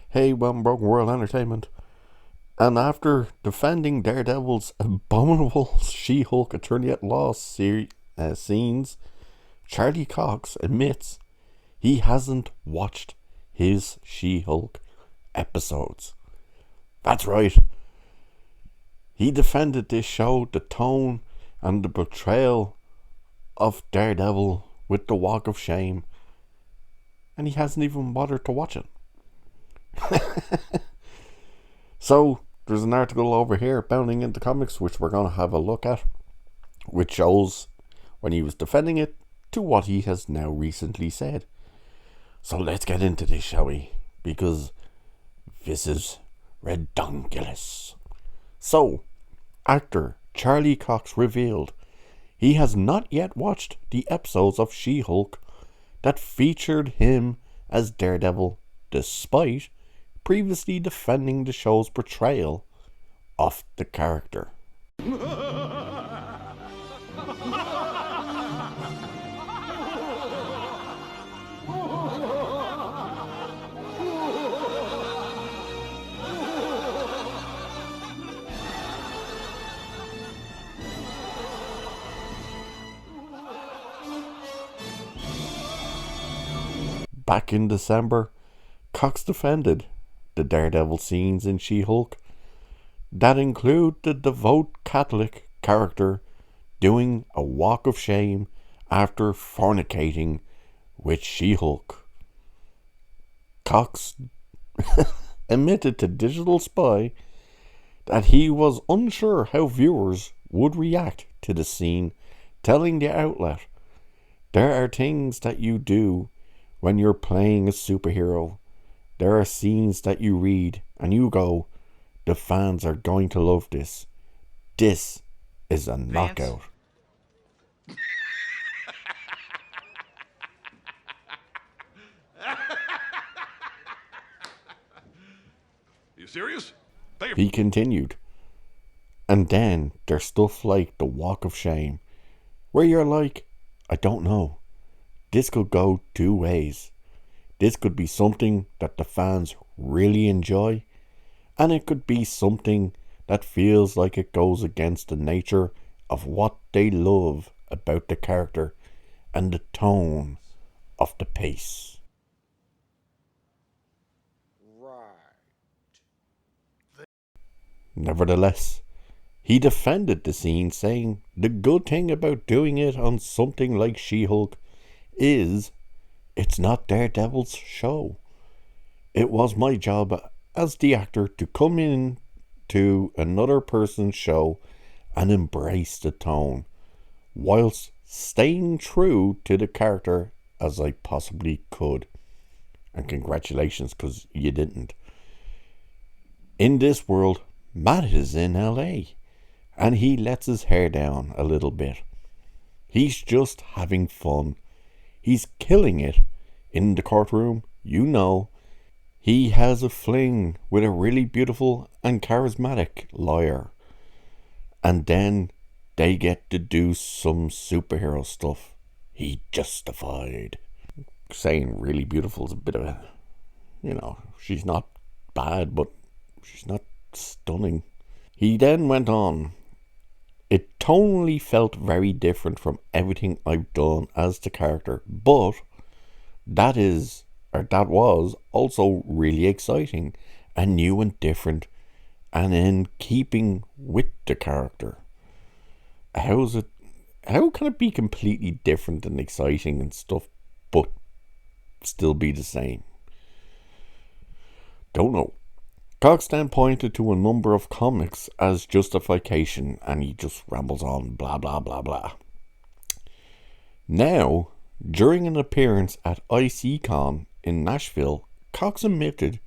Hey, One Broken World Entertainment. And after defending Daredevil's abominable She-Hulk Attorney-at-Law scenes, Charlie Cox admits he hasn't watched his She-Hulk episodes. That's right. He defended this show, the tone and the portrayal of Daredevil with the walk of shame, and he hasn't even bothered to watch it. So, there's an article over here, Bounding into Comics, which we're going to have a look at, which shows when he was defending it to what he has now recently said. So let's get into this, shall we? Because this is redonkulous. So, actor Charlie Cox revealed he has not yet watched the episodes of She-Hulk that featured him as Daredevil, despite previously defending the show's portrayal of the character. Back in December, Cox defended the Daredevil scenes in She-Hulk that include the devout Catholic character doing a walk of shame after fornicating with She-Hulk. Cox admitted to Digital Spy that he was unsure how viewers would react to the scene, telling the outlet, "There are things that you do when you're playing a superhero. There are scenes that you read and you go, the fans are going to love this. This is a knockout." You serious? He continued, and then there's stuff like the walk of shame, where you're like, I don't know. This could go two ways. This could be something that the fans really enjoy, and it could be something that feels like it goes against the nature of what they love about the character and the tone of the pace. Nevertheless, he defended the scene, saying the good thing about doing it on something like She-Hulk is it's not Daredevil's show. It was my job as the actor to come in to another person's show and embrace the tone, whilst staying true to the character as I possibly could. And congratulations, because you didn't. In this world, Matt is in LA, and he lets his hair down a little bit. He's just having fun. He's killing it in the courtroom, you know. He has a fling with a really beautiful and charismatic lawyer. And then they get to do some superhero stuff. He justified. Saying really beautiful is a bit of a, she's not bad, but she's not stunning. He then went on, "It tonally felt very different from everything I've done as the character, but that was also really exciting and new and different and in keeping with the character." How can it be completely different and exciting and stuff but still be the same? Don't know. Cox then pointed to a number of comics as justification, and he just rambles on, blah blah blah blah. Now, during an appearance at ICCon in Nashville, Cox admitted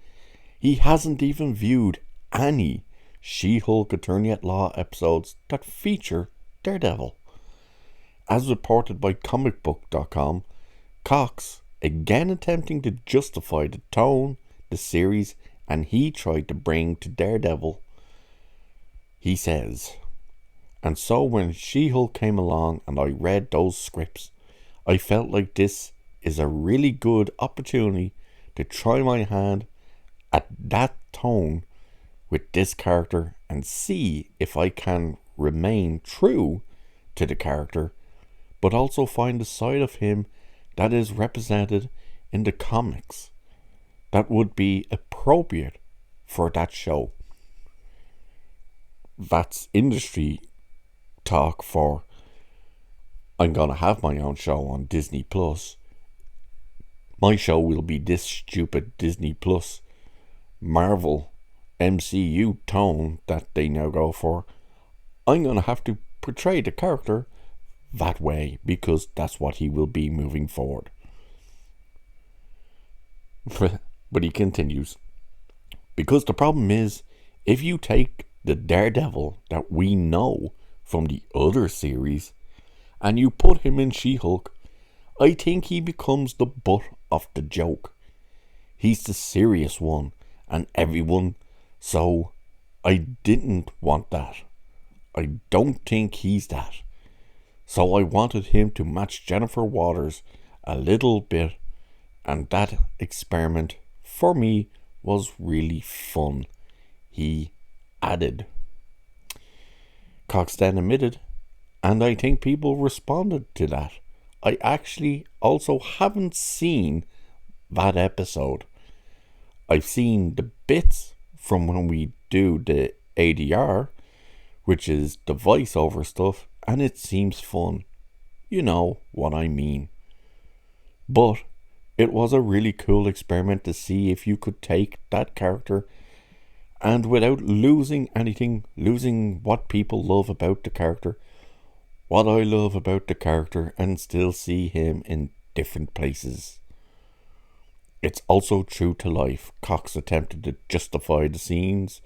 he hasn't even viewed any She-Hulk Attorney-at-Law episodes that feature Daredevil. As reported by comicbook.com, Cox, again attempting to justify the tone the series and he tried to bring to Daredevil, he says, "And so when She-Hulk came along and I read those scripts, I felt like this is a really good opportunity to try my hand at that tone with this character and see if I can remain true to the character, but also find a side of him that is represented in the comics that would be appropriate for that show. That's industry talk for I'm gonna have my own show on Disney Plus. My show will be this stupid Disney Plus Marvel MCU tone that they now go for. I'm gonna have to portray the character that way because that's what he will be moving forward. But he continues, because the problem is, if you take the Daredevil that we know from the other series and you put him in She-Hulk, I think he becomes the butt of the joke. He's the serious one and everyone, so I didn't want that. I don't think he's that. So I wanted him to match Jennifer Waters a little bit, and that experiment for me was really fun. He added. Cox then admitted, and I think people responded to that. I actually also haven't seen that episode. I've seen the bits from when we do the ADR, which is the voiceover stuff, and it seems fun. You know what I mean. But it was a really cool experiment to see if you could take that character and without losing anything, losing what people love about the character, what I love about the character, and still see him in different places. It's also true to life. Cox attempted to justify the scenes.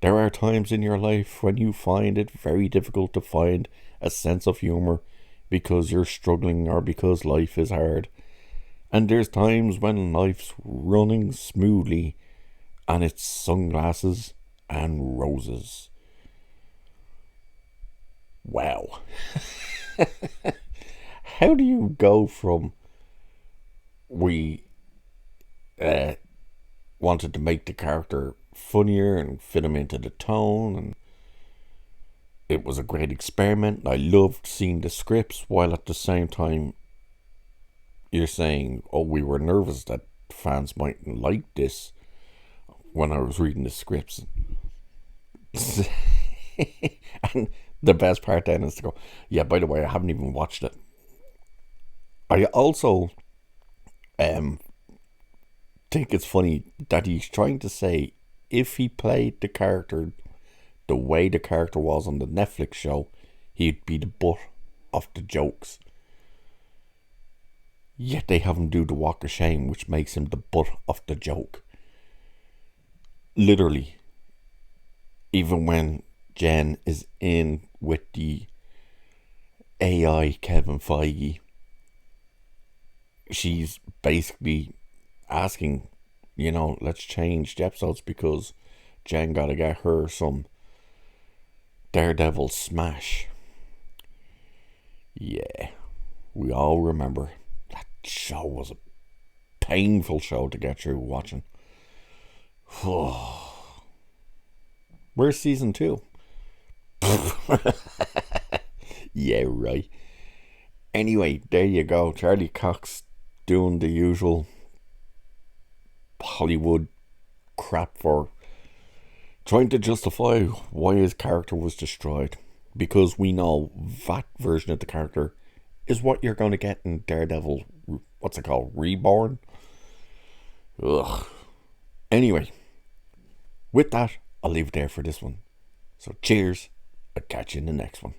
There are times in your life when you find it very difficult to find a sense of humour because you're struggling or because life is hard. And there's times when life's running smoothly and it's sunglasses and roses. Wow. How do you go from we wanted to make the character funnier and fit him into the tone, and it was a great experiment. I loved seeing the scripts, while at the same time you're saying, oh, we were nervous that fans mightn't like this when I was reading the scripts. And the best part then is to go, yeah, by the way, I haven't even watched it. I also think it's funny that he's trying to say if he played the character the way the character was on the Netflix show, he'd be the butt of the jokes. Yet they have him do the walk of shame, which makes him the butt of the joke. Literally. Even when Jen is in with the AI Kevin Feige, she's basically asking, let's change the episodes because Jen gotta get her some Daredevil smash. Yeah, we all remember that show was a painful show to get through watching. Where's season 2? Yeah, right. Anyway, there you go. Charlie Cox doing the usual Hollywood crap for trying to justify why his character was destroyed. Because we know that version of the character is what you're going to get in Daredevil, what's it called? Reborn? Ugh. Anyway, with that, I'll leave it there for this one. So cheers. I'll catch you in the next one.